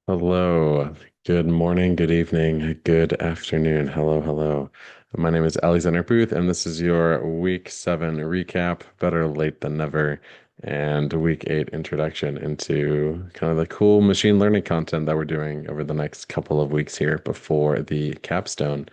Hello, good morning, good evening, good afternoon. Hello, hello. My name is Alexander Booth, and this is your week seven recap, better late than never, and week eight introduction into kind of the cool machine learning content that we're doing over the next couple of weeks here before the capstone.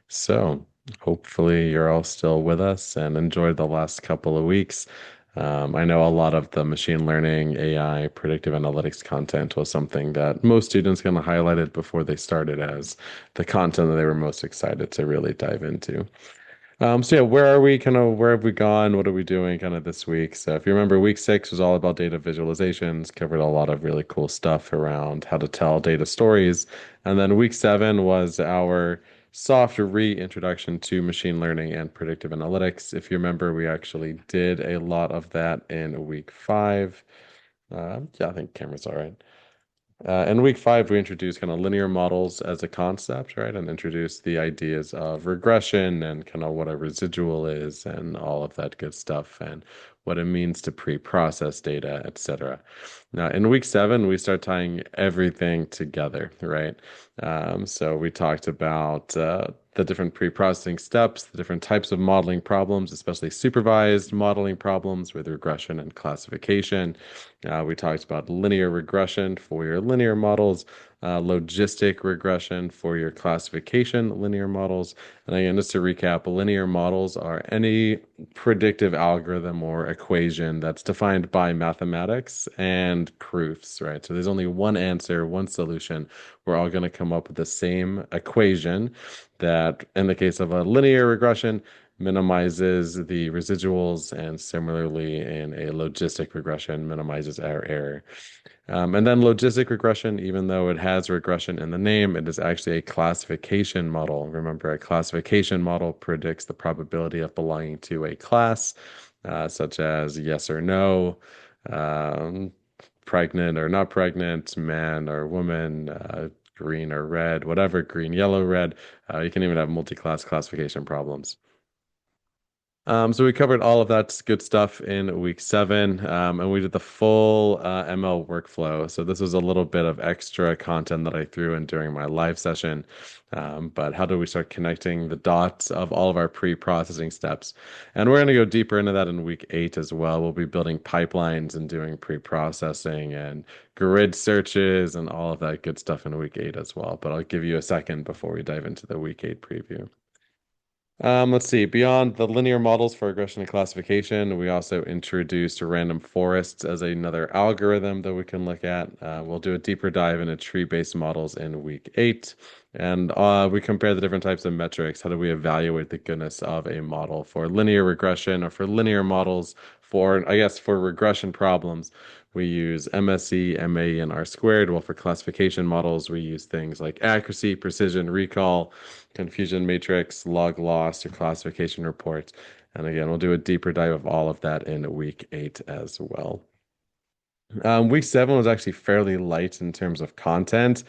So, hopefully, you're all still with us and enjoyed the last couple of weeks. I know a lot of the machine learning, AI, predictive analytics content was something that most students kind of highlighted before they started as the content that they were most excited to really dive into. So yeah, where are we? Kind of where have we gone? What are we doing kind of this week? So if you remember, week six was all about data visualizations, covered a lot of really cool stuff around how to tell data stories. And then week seven was our soft reintroduction to machine learning and predictive analytics. If you remember, we actually did a lot of that in week five. Yeah, I think camera's all right. In week five, we introduced kind of linear models as a concept, right? And introduced the ideas of regression and kind of what a residual is and all of that good stuff and what it means to pre-process data, etc. Now, in week seven, we start tying everything together, right? So we talked about the different pre-processing steps, the different types of modeling problems, especially supervised modeling problems with regression and classification. We talked about linear regression for your linear models, logistic regression for your classification linear models. And again, just to recap, linear models are any predictive algorithm or equation that's defined by mathematics and proofs, right? So there's only one answer, one solution. We're all going to come up with the same equation that, in the case of a linear regression, minimizes the residuals, and similarly in a logistic regression, minimizes our error. And then logistic regression, even though it has regression in the name, it is actually a classification model. Remember, a classification model predicts the probability of belonging to a class, such as yes or no, um, pregnant or not pregnant, man or woman, green or red, whatever, green, yellow, red. You can even have multi-class classification problems. So we covered all of that good stuff in week seven, and we did the full ML workflow. So this was a little bit of extra content that I threw in during my live session. But how do we start connecting the dots of all of our pre-processing steps? And we're going to go deeper into that in week eight as well. We'll be building pipelines and doing pre-processing and grid searches and all of that good stuff in week eight as well. But I'll give you a second before we dive into the week eight preview. Let's see. Beyond the linear models for regression and classification, we also introduced random forests as another algorithm that we can look at. We'll do a deeper dive into tree-based models in week eight. And we compare the different types of metrics. How do we evaluate the goodness of a model for linear regression or for linear models for, I guess, for regression problems? We use MSE, MA, and R squared. Well, for classification models, we use things like accuracy, precision, recall, confusion matrix, log loss, or classification reports. And again, we'll do a deeper dive of all of that in week eight as well. Week seven was actually fairly light in terms of content.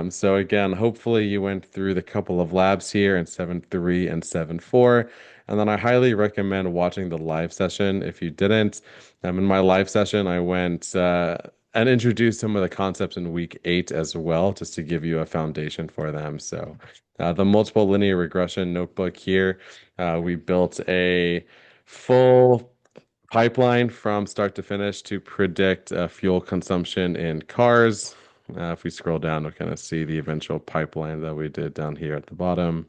So again, hopefully you went through the couple of labs here in 7.3 and 7.4. And then I highly recommend watching the live session if you didn't. In my live session, I went and introduced some of the concepts in week eight as well, just to give you a foundation for them. So the multiple linear regression notebook here, we built a full pipeline from start to finish to predict fuel consumption in cars. If we scroll down, we'll kind of see the eventual pipeline that we did down here at the bottom.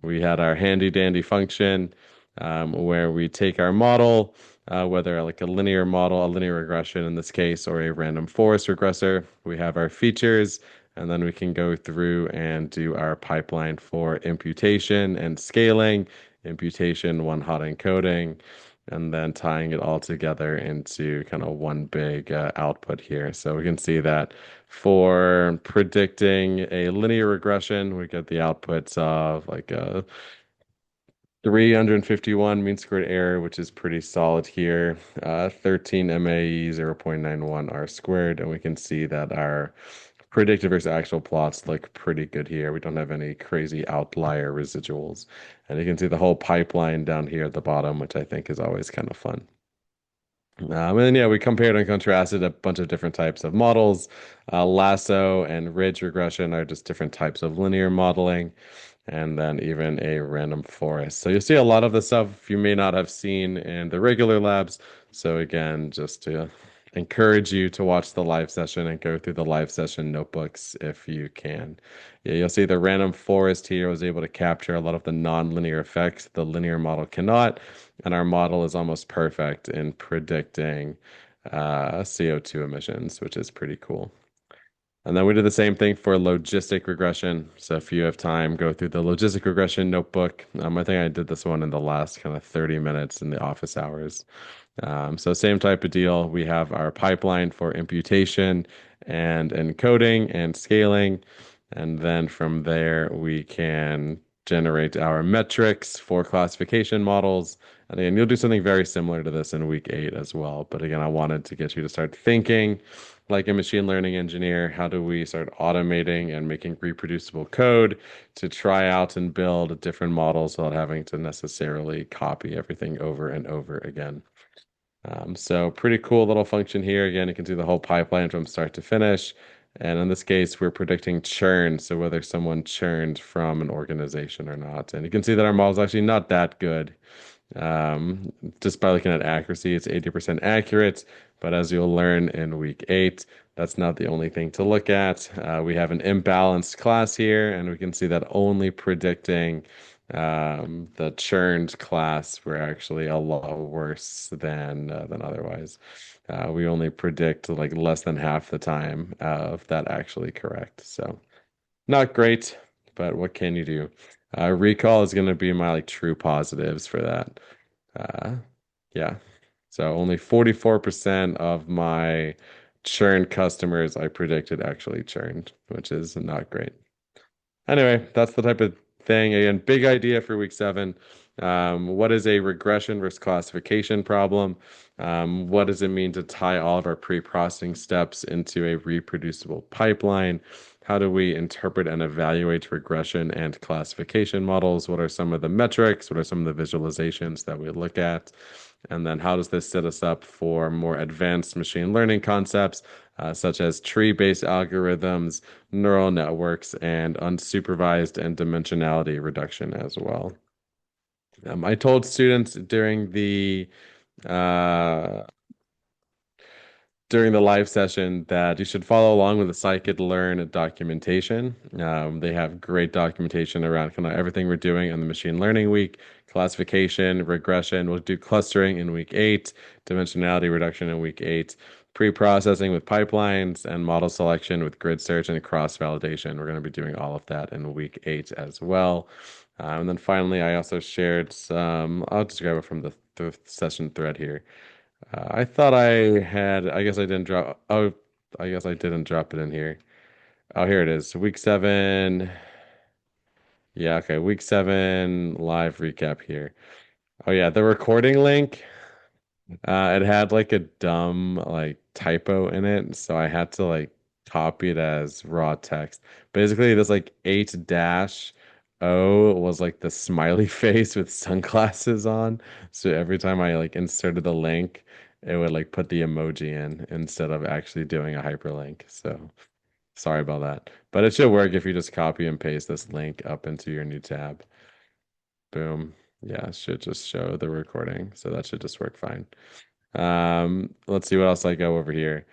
We had our handy dandy function where we take our model, whether like a linear model, a linear regression in this case, or a random forest regressor. We have our features, and then we can go through and do our pipeline for imputation and scaling, imputation, one hot encoding, and then tying it all together into kind of one big output here. So we can see that for predicting a linear regression, we get the outputs of like a 351 mean squared error, which is pretty solid here. 13 MAE, 0.91 R squared. And we can see that our predicted versus actual plots look pretty good here. We don't have any crazy outlier residuals. And you can see the whole pipeline down here at the bottom, which I think is always kind of fun. And then, yeah, we compared and contrasted a bunch of different types of models. Lasso and ridge regression are just different types of linear modeling, and then even a random forest. So you'll see a lot of the stuff you may not have seen in the regular labs. So again, just to encourage you to watch the live session and go through the live session notebooks if you can. Yeah, you'll see the random forest here was able to capture a lot of the non-linear effects the linear model cannot, and our model is almost perfect in predicting CO2 emissions, which is pretty cool. And then we did the same thing for logistic regression. So if you have time, go through the logistic regression notebook. I think I did this one in the last kind of 30 minutes in the office hours. So same type of deal. We have our pipeline for imputation and encoding and scaling. And then from there, we can generate our metrics for classification models. And again, you'll do something very similar to this in week 8 as well. But again, I wanted to get you to start thinking like a machine learning engineer. How do we start automating and making reproducible code to try out and build different models without having to necessarily copy everything over and over again? So pretty cool little function here. Again, you can see the whole pipeline from start to finish. And in this case, we're predicting churn, so whether someone churned from an organization or not. And you can see that our model is actually not that good. Just by looking at accuracy, it's 80% accurate. But as you'll learn in week 8, that's not the only thing to look at. We have an imbalanced class here, and we can see that only predicting the churned class were actually a lot worse than otherwise. We only predict like less than half the time of that actually correct. So not great, but what can you do? Recall is going to be my like true positives for that. Uh, yeah. So only 44% of my churned customers I predicted actually churned, which is not great. Anyway, that's the type of thing. Again, big idea for week 7. What is a regression versus classification problem? What does it mean to tie all of our pre-processing steps into a reproducible pipeline? How do we interpret and evaluate regression and classification models? What are some of the metrics? What are some of the visualizations that we look at? And then how does this set us up for more advanced machine learning concepts, such as tree-based algorithms, neural networks, and unsupervised and dimensionality reduction as well? I told students uh, during the live session that you should follow along with the scikit-learn documentation. They have great documentation around kind of everything we're doing on the machine learning week, classification, regression. We'll do clustering in week 8, dimensionality reduction in week 8, pre-processing with pipelines, and model selection with grid search and cross-validation. We're going to be doing all of that in week 8 as well. And then finally, I also shared some, I'll just grab it from the session thread here. I thought I had, I guess I didn't drop, oh, I guess I didn't drop it in here. Oh, here it is. Week 7. Yeah, okay. Week 7 live recap here. Oh, yeah. The recording link, it had like a dumb like typo in it. So I had to like copy it as raw text. Basically, this like 8 dash O was like the smiley face with sunglasses on. So every time I like inserted the link, it would like put the emoji in instead of actually doing a hyperlink. So sorry about that. But it should work if you just copy and paste this link up into your new tab. Boom. Yeah, it should just show the recording. So that should just work fine. Let's see what else I go over here.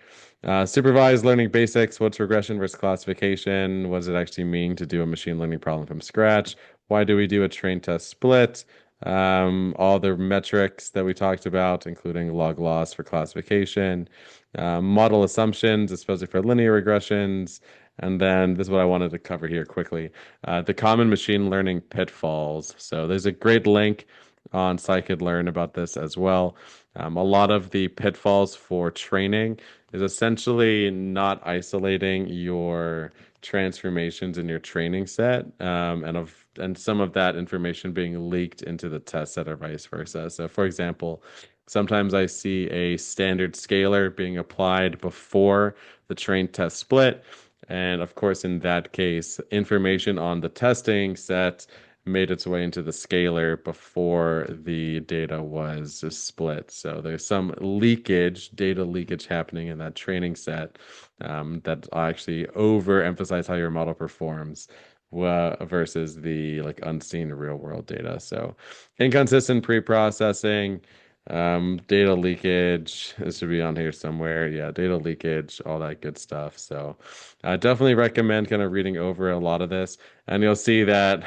Supervised learning basics. What's regression versus classification? What does it actually mean to do a machine learning problem from scratch? Why do we do a train test split? All the metrics that we talked about, including log loss for classification, model assumptions, especially for linear regressions. And then this is what I wanted to cover here quickly. The common machine learning pitfalls. So there's a great link on scikit-learn about this as well. A lot of the pitfalls for training is essentially not isolating your transformations in your training set, and some of that information being leaked into the test set or vice versa. So, for example, sometimes I see a standard scalar being applied before the train test split. And of course, in that case, information on the testing set made its way into the scaler before the data was split. So there's some leakage, data leakage happening in that training set that actually overemphasize how your model performs versus the like unseen real world data. So inconsistent pre-processing, data leakage. This should be on here somewhere. Yeah, data leakage, all that good stuff. So I definitely recommend kind of reading over a lot of this, and you'll see that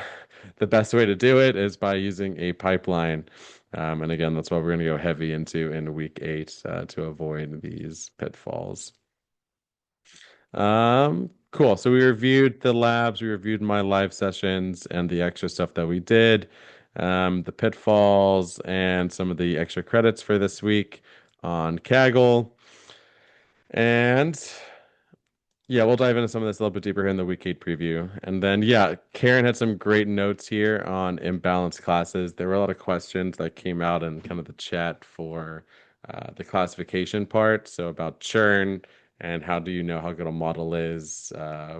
the best way to do it is by using a pipeline. And again, that's what we're going to go heavy into in week 8 to avoid these pitfalls. Cool. So we reviewed the labs, we reviewed my live sessions and the extra stuff that we did, the pitfalls and some of the extra credits for this week on Kaggle. And yeah, we'll dive into some of this a little bit deeper here in the week 8 preview. And then, yeah, Karen had some great notes here on imbalanced classes. There were a lot of questions that came out in kind of the chat for the classification part. So about churn and how do you know how good a model is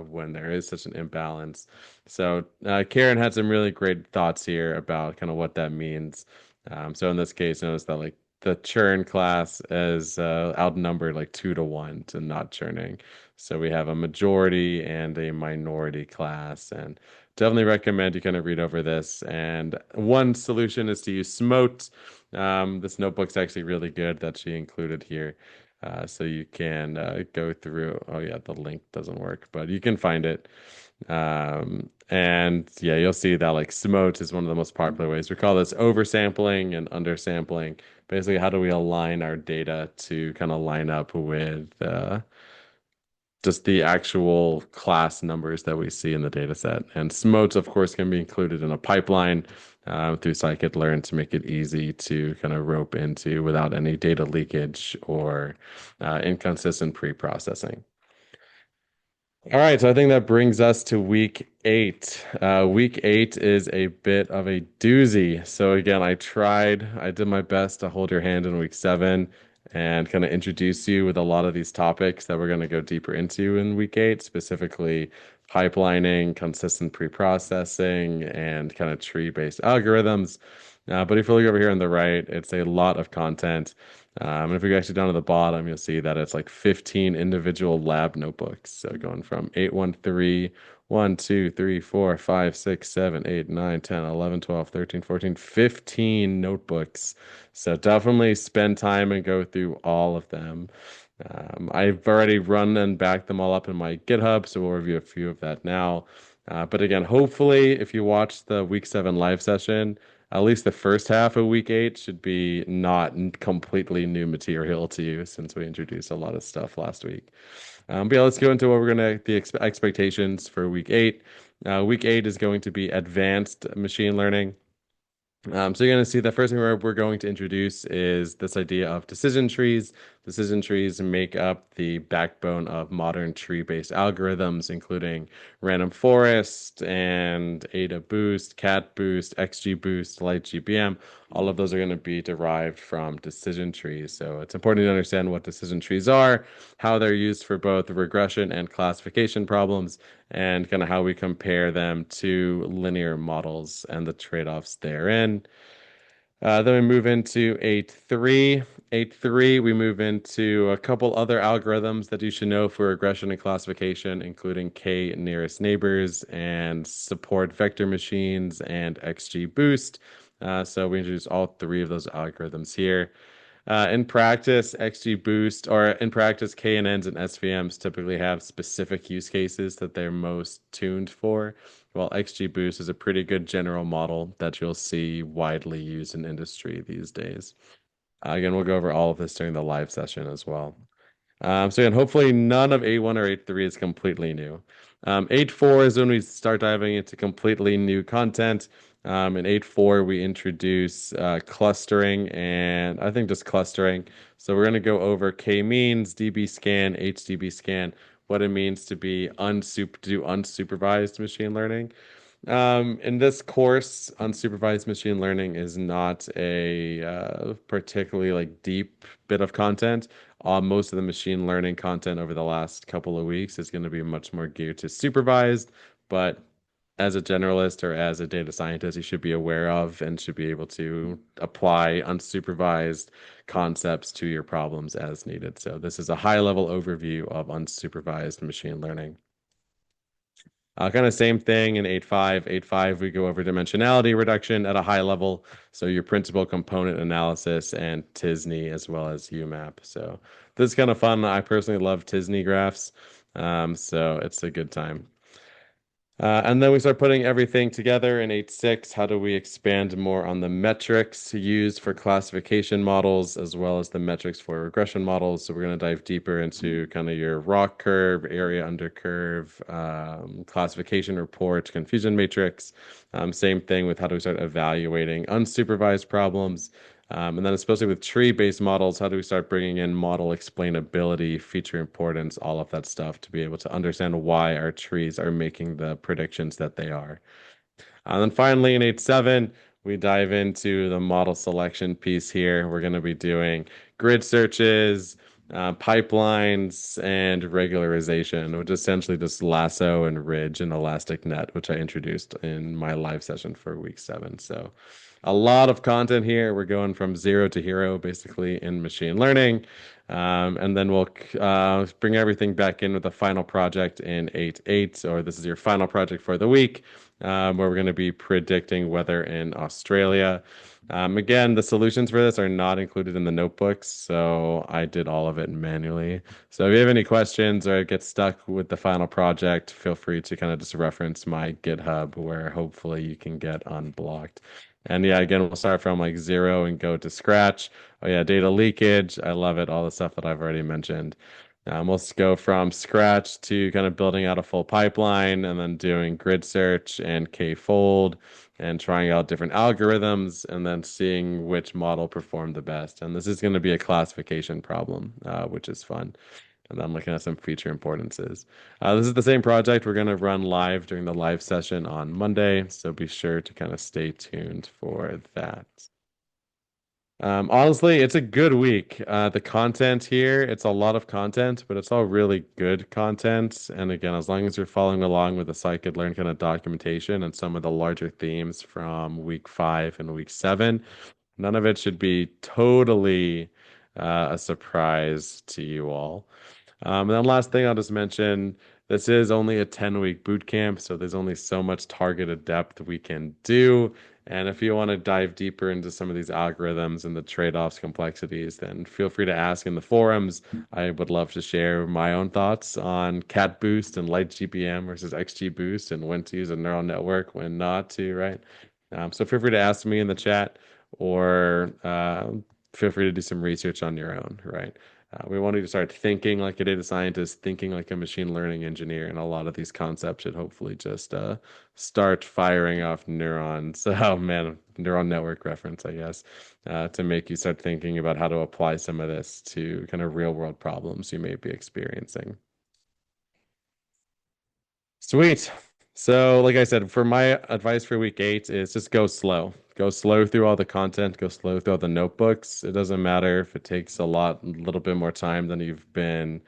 when there is such an imbalance. So Karen had some really great thoughts here about kind of what that means. So in this case, notice that like the churn class is outnumbered like 2 to 1 to not churning. So we have a majority and a minority class, and definitely recommend you kind of read over this. And one solution is to use Smote. This notebook's actually really good that she included here. So you can go through. Oh yeah, the link doesn't work, but you can find it. And yeah, you'll see that like Smote is one of the most popular ways. We call this oversampling and undersampling. Basically, how do we align our data to kind of line up with just the actual class numbers that we see in the data set. And smotes, of course, can be included in a pipeline through scikit-learn to make it easy to kind of rope into without any data leakage or inconsistent pre-processing. All right, so I think that brings us to week 8. Week 8 is a bit of a doozy. So again, I did my best to hold your hand in week 7 and kind of introduce you with a lot of these topics that we're going to go deeper into in week 8, specifically pipelining, consistent pre-processing, and kind of tree-based algorithms. But if you look over here on the right, it's a lot of content. And if we go actually down to the bottom, you'll see that it's like 15 individual lab notebooks. So going from 813, 1, 2, 3, 4, 5, 6, 7, 8, 9, 10, 11, 12, 13, 14, 15 notebooks. So definitely spend time and go through all of them. I've already run and backed them all up in my GitHub, so we'll review a few of that now. But again, hopefully, if you watch the week 7 live session, at least the first half of week 8 should be not completely new material to you since we introduced a lot of stuff last week. But yeah, let's go into what we're gonna the expectations for week 8. Week 8 is going to be advanced machine learning. So you're going to see the first thing we're going to introduce is this idea of decision trees. Decision trees make up the backbone of modern tree-based algorithms, including random forest and Ada boost, cat boost, XG boost, light GBM. All of those are going to be derived from decision trees. So it's important to understand what decision trees are, how they're used for both regression and classification problems, and kind of how we compare them to linear models and the trade-offs therein. Then we move into 8.3. 8.3, we move into a couple other algorithms that you should know for regression and classification, including K nearest neighbors and support vector machines and XGBoost. So we introduce all 3 of those algorithms here. In practice, XGBoost, or in practice, KNNs and SVMs typically have specific use cases that they're most tuned for, while XGBoost is a pretty good general model that you'll see widely used in industry these days. Again, we'll go over all of this during the live session as well. So again, hopefully none of 8.1 or 8.3 is completely new. 8.4 is when we start diving into completely new content. In 8.4, we introduce clustering and I think just clustering. So we're going to go over k-means, db-scan, HDB-scan, what it means to be do unsupervised machine learning. In this course, unsupervised machine learning is not a particularly like deep bit of content. Most of the machine learning content over the last couple of weeks is going to be much more geared to supervised, but as a generalist or as a data scientist, you should be aware of and should be able to apply unsupervised concepts to your problems as needed. So this is a high-level overview of unsupervised machine learning. Kind of same thing in 8.5. 8.5, we go over dimensionality reduction at a high level. So your principal component analysis and t-SNE as well as UMAP. So this is kind of fun. I personally love t-SNE graphs. So it's a good time. And then we start putting everything together in 8.6. How do we expand more on the metrics used for classification models as well as the metrics for regression models? So we're going to dive deeper into kind of your ROC curve, area under curve, classification report, confusion matrix. Same thing with how do we start evaluating unsupervised problems. And then especially with tree-based models, how do we start bringing in model explainability, feature importance, all of that stuff to be able to understand why our trees are making the predictions that they are. And then finally in 8.7, we dive into the model selection piece here. We're going to be doing grid searches, pipelines, and regularization, which is essentially just lasso and ridge and elastic net, which I introduced in my live session for week 7. So a lot of content here. We're going from zero to hero, basically, in machine learning. And then we'll bring everything back in with a final project in 8.8, or this is your final project for the week, where we're going to be predicting weather in Australia. Again, the solutions for this are not included in the notebooks, so I did all of it manually. So if you have any questions or get stuck with the final project, feel free to kind of just reference my GitHub where hopefully you can get unblocked. And yeah, again, we'll start from like zero and go to scratch. Oh yeah, data leakage. I love it. All the stuff that I've already mentioned. We'll go from scratch to kind of building out a full pipeline and then doing grid search and k-fold and trying out different algorithms and then seeing which model performed the best. And this is going to be a classification problem, which is fun. And then looking at some feature importances. This is the same project we're going to run live during the live session on Monday, so be sure to kind of stay tuned for that. Honestly, it's a good week. The content here, it's a lot of content, but it's all really good content. And again, as long as you're following along with the scikit-learn kind of documentation and some of the larger themes from week 5 and week 7, none of it should be totally a surprise to you all. And then last thing I'll just mention, this is only a 10-week boot camp, so there's only so much targeted depth we can do. And if you want to dive deeper into some of these algorithms and the trade-offs, complexities, then feel free to ask in the forums. I would love to share my own thoughts on cat boost and light GPM versus XGBoost and when to use a neural network, when not to, right? So feel free to ask me in the chat or feel free to do some research on your own, right? We want you to start thinking like a data scientist, thinking like a machine learning engineer, and a lot of these concepts should hopefully just start firing off neurons. Oh man, neural network reference, I guess, to make you start thinking about how to apply some of this to kind of real world problems you may be experiencing. Sweet. So, like I said, for my advice for week 8 is just go slow. Go slow through all the content, go slow through all the notebooks. It doesn't matter if it takes a little bit more time than you've been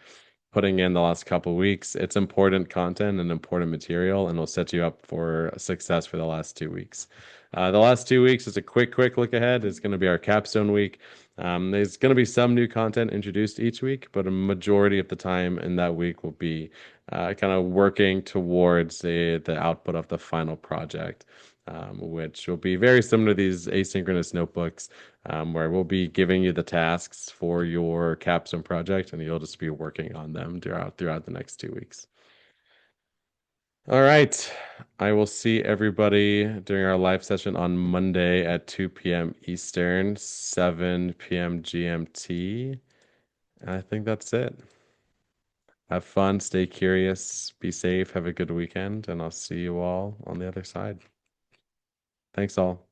putting in the last couple of weeks. It's important content and important material, and will set you up for success for the last 2 weeks. The last 2 weeks is a quick look ahead. It's going to be our capstone week. There's going to be some new content introduced each week, but a majority of the time in that week will be kind of working towards the output of the final project, which will be very similar to these asynchronous notebooks, where we'll be giving you the tasks for your capstone project, and you'll just be working on them throughout the next 2 weeks. All right. I will see everybody during our live session on Monday at 2 p.m. Eastern, 7 p.m. GMT. I think that's it. Have fun, stay curious, be safe, have a good weekend, and I'll see you all on the other side. Thanks all.